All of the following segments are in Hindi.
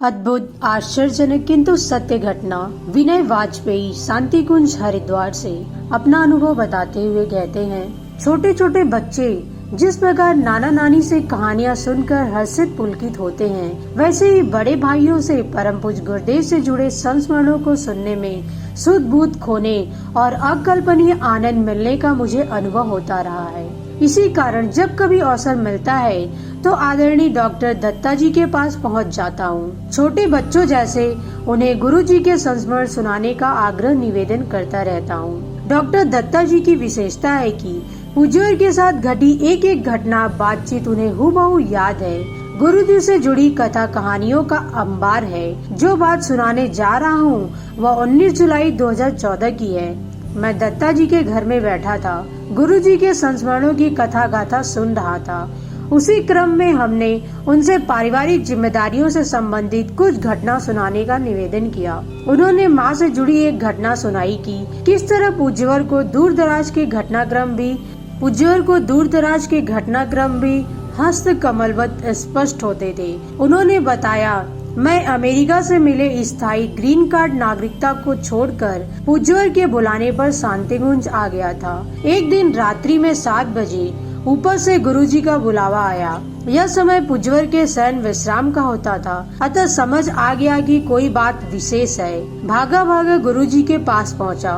अद्भुत, आश्चर्यजनक किंतु सत्य घटना। विनय वाजपेयी शांति कुंज हरिद्वार से अपना अनुभव बताते हुए कहते हैं, छोटे छोटे बच्चे जिस प्रकार नाना नानी से कहानियां सुनकर हर्षित पुलकित होते हैं, वैसे ही बड़े भाइयों से परम पूज्य गुरुदेव से जुड़े संस्मरणों को सुनने में सुध बुध खोने और अकल्पनीय आनंद मिलने का मुझे अनुभव होता रहा है। इसी कारण जब कभी अवसर मिलता है तो आदरणीय डॉक्टर दत्ता जी के पास पहुंच जाता हूं। छोटे बच्चों जैसे उन्हें गुरु जी के संस्मरण सुनाने का आग्रह निवेदन करता रहता हूं। डॉक्टर दत्ता जी की विशेषता है कि पूज्यवर के साथ घटी एक एक घटना बातचीत उन्हें हूबहू याद है। गुरु जी से जुड़ी कथा कहानियों का अंबार है। जो बात सुनाने जा रहा हूँ वह 19 जुलाई 2014 की है। मैं दत्ता जी के घर में बैठा था, गुरु जी के संस्मरणों की कथा गाथा सुन रहा था। उसी क्रम में हमने उनसे पारिवारिक जिम्मेदारियों से संबंधित कुछ घटना सुनाने का निवेदन किया। उन्होंने माँ से जुड़ी एक घटना सुनाई कि किस तरह पूज्यवर को दूर दराज के घटनाक्रम भी हस्त कमलवत स्पष्ट होते थे। उन्होंने बताया, मैं अमेरिका से मिले स्थायी ग्रीन कार्ड नागरिकता को छोड़कर पूज्यवर के बुलाने पर शांतिकुंज आ गया था। एक दिन रात्रि में 7 बजे ऊपर से गुरुजी का बुलावा आया। यह समय पूज्यवर के शयन विश्राम का होता था, अतः समझ आ गया कि कोई बात विशेष है। भागा भागा गुरुजी के पास पहुंचा।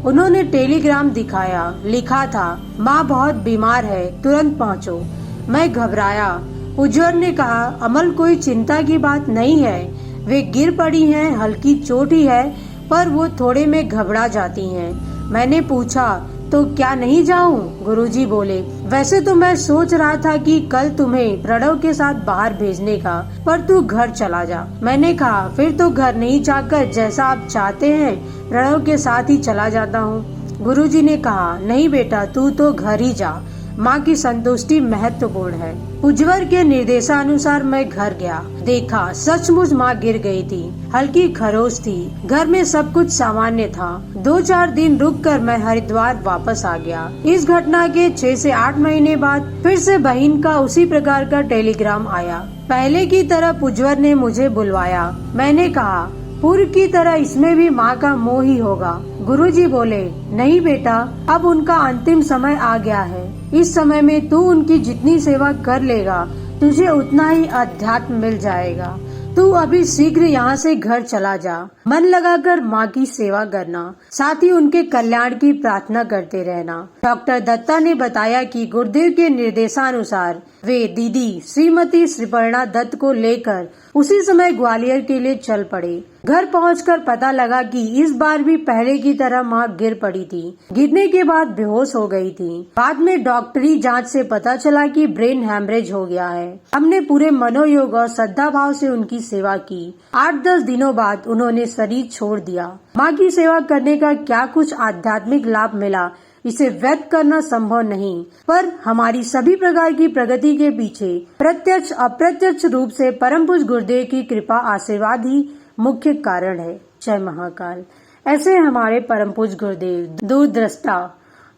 उन्होंने टेलीग्राम दिखाया। लिखा था, माँ बहुत बीमार है, तुरंत पहुँचो। मैं घबराया। पूज्यवर ने कहा, अमल कोई चिंता की बात नहीं है, वे गिर पड़ी हैं, हल्की चोट ही है, पर वो थोड़े में घबरा जाती हैं। मैंने पूछा, तो क्या नहीं जाऊं? गुरुजी बोले, वैसे तो मैं सोच रहा था कि कल तुम्हें प्रणव के साथ बाहर भेजने का, पर तू घर चला जा। मैंने कहा, फिर तो घर नहीं जाकर जैसा आप चाहते हैं प्रणव के साथ ही चला जाता हूँ। गुरुजी ने कहा, नहीं बेटा, तू तो घर ही जा, माँ की संतुष्टि महत्वपूर्ण है। पूज्यवर के निर्देशानुसार मैं घर गया। देखा सचमुच माँ गिर गई थी, हल्की खरोच थी। घर में सब कुछ सामान्य था। 2-4 दिन रुककर मैं हरिद्वार वापस आ गया। इस घटना के 6 से 8 महीने बाद फिर से बहन का उसी प्रकार का टेलीग्राम आया। पहले की तरह पूज्यवर ने मुझे बुलवाया। मैंने कहा, पूर्व की तरह इसमें भी माँ का मोह ही होगा। गुरुजी बोले, नहीं बेटा, अब उनका अंतिम समय आ गया है। इस समय में तू उनकी जितनी सेवा कर लेगा, तुझे उतना ही अध्यात्म मिल जाएगा। तू अभी शीघ्र यहाँ से घर चला जा। मन लगाकर माँ की सेवा करना, साथ ही उनके कल्याण की प्रार्थना करते रहना। डॉक्टर दत्ता ने बताया कि गुरुदेव के निर्देशानुसार वे दीदी श्रीमती श्रीपर्णा दत्त को लेकर उसी समय ग्वालियर के लिए चल पड़े। घर पहुंचकर पता लगा कि इस बार भी पहले की तरह माँ गिर पड़ी थी। गिरने के बाद बेहोश हो गई थी। बाद में डॉक्टरी जांच से पता चला कि ब्रेन हैमरेज हो गया है। हमने पूरे मनोयोग और श्रद्धा भाव से उनकी सेवा की। 8-10 दिनों बाद उन्होंने शरीर छोड़ दिया। माँ की सेवा करने का क्या कुछ आध्यात्मिक लाभ मिला, इसे व्यक्त करना संभव नहीं, पर हमारी सभी प्रकार की प्रगति के पीछे प्रत्यक्ष अप्रत्यक्ष रूप से परम पूज्य गुरुदेव की कृपा आशीर्वाद ही मुख्य कारण है। जय महाकाल। ऐसे हमारे परम पूज्य गुरुदेव दूरदृष्टा,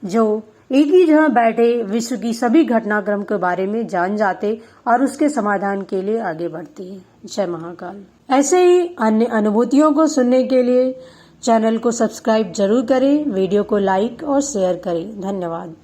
जो एक ही जगह बैठे विश्व की सभी घटनाक्रम के बारे में जान जाते और उसके समाधान के लिए आगे बढ़ते हैं। जय महाकाल। ऐसे ही अन्य अनुभूतियों को सुनने के लिए चैनल को सब्सक्राइब जरूर करें, वीडियो को लाइक और शेयर करें। धन्यवाद।